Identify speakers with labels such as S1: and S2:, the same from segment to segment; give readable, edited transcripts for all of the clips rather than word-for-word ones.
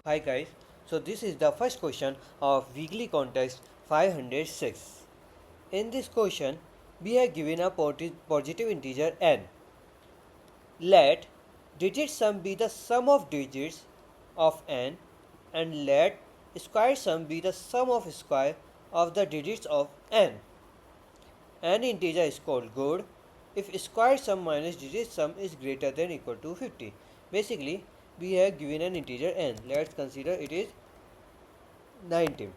S1: Hi guys, so this is the first question of weekly contest 506. In this question, we are given a positive integer n. Let digit sum be the sum of digits of n and let square sum be the sum of square of the digits of n. An integer is called good if square sum minus digit sum is greater than or equal to 50. Basically, we have given an integer n. Let's consider it is 90.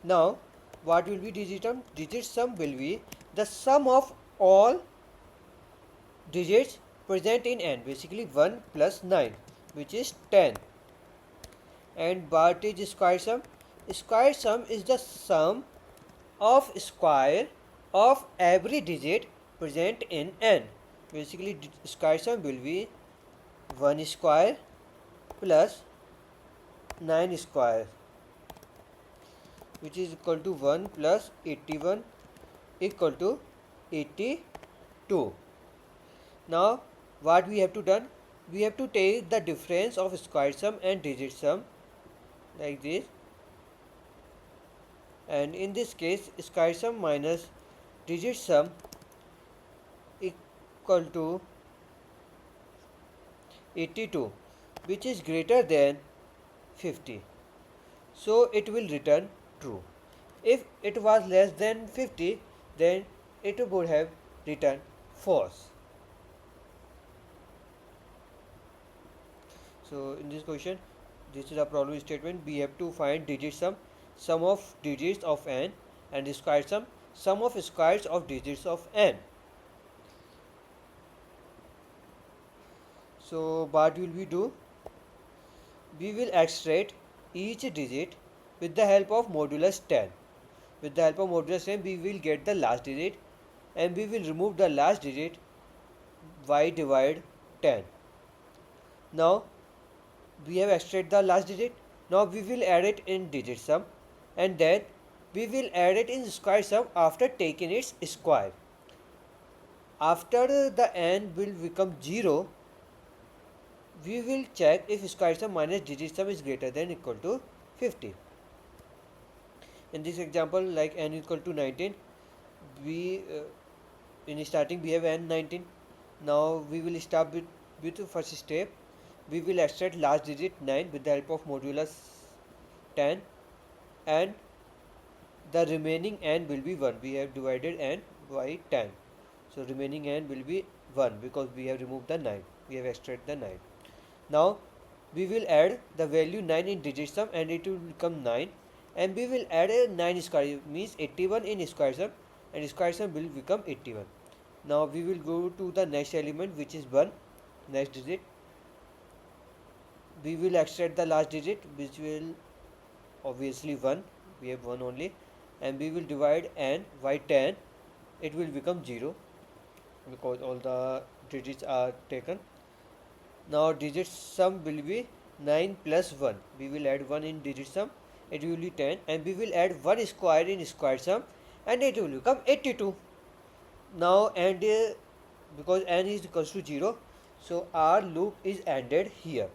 S1: Now, what will be digit sum? Digit sum will be the sum of all digits present in n, basically 1 plus 9, which is 10. And what is square sum? Square sum is the sum of square of every digit present in n. Basically, square sum will be 1 square plus 9 square, which is equal to 1 plus 81 equal to 82. Now what we have to done? We have to take the difference of square sum and digit sum like this, and in this case square sum minus digit sum equal to 82, which is greater than 50, so it will return true. If it was less than 50, then it would have returned false. So in this question, this is a problem statement. We have to find digit sum of digits of n, and square sum of squares of digits of n. So what will we do? We will extract each digit with the help of modulus 10. With the help of modulus 10, we will get the last digit, and we will remove the last digit by divide 10. Now we have extracted the last digit. Now we will add it in digit sum, and then we will add it in square sum after taking its square. After the n will become 0, we will check if square sum minus digit sum is greater than or equal to 50. In this example, like n equal to 19, we in starting we have n 19. Now we will start with the first step. We will extract last digit 9 with the help of modulus 10, and the remaining n will be 1. We have divided n by 10, so remaining n will be 1 because we have removed the 9. We have extracted the 9. Now we will add the value 9 in digit sum, and it will become 9, and we will add a 9 square, means 81 in square sum, and square sum will become 81. Now we will go to the next element, which is 1, next digit. We will extract the last digit, which will obviously 1. We have 1 only, and we will divide n by 10. It will become 0 because all the digits are taken. Now digit sum will be 9 plus 1. We will add 1 in digit sum, it will be 10, and we will add 1 square in square sum, and it will become 82. Now, and because n is equals to 0, so our loop is ended here,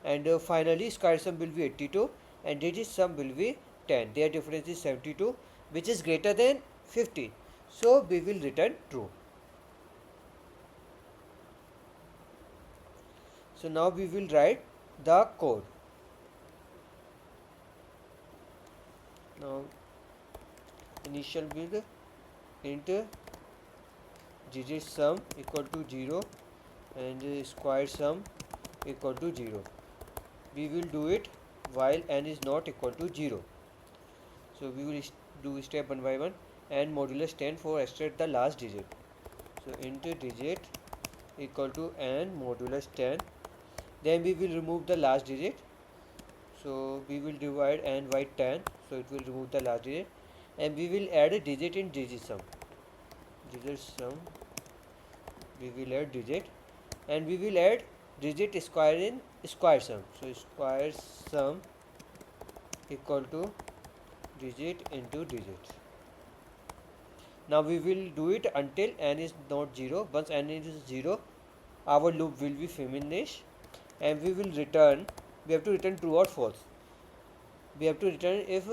S1: and finally square sum will be 82 and digit sum will be 10. Their difference is 72, which is greater than 50, so we will return true. So now we will write the code. Now initial build int digit sum equal to 0 and square sum equal to 0. We will do it while n is not equal to 0. So we will do step one by one, and modulus 10 for extract the last digit. So int digit equal to n modulus 10. Then we will remove the last digit. So we will divide n by 10. So it will remove the last digit, and we will add a digit in digit sum. Digit sum. We will add digit, and we will add digit square in square sum. So square sum equal to digit into digit. Now we will do it until n is not 0. Once n is 0, our loop will be finished, and we will return, we have to return true or false. We have to return if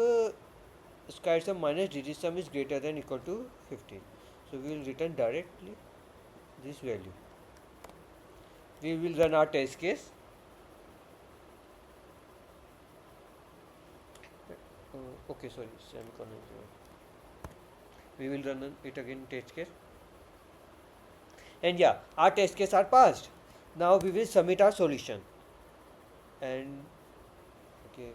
S1: square sum minus digit sum is greater than equal to 15. So we will return directly this value. We will run our test case. Okay, sorry, semicolon 0. We will run it again test case. And yeah, our test case are passed. Now we will submit our solution. And okay,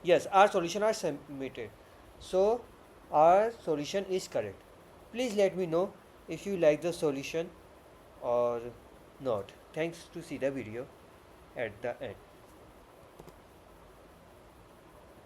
S1: yes, our solution are submitted. So our solution is correct. Please let me know if you like the solution or not. Thanks to see the video at the end.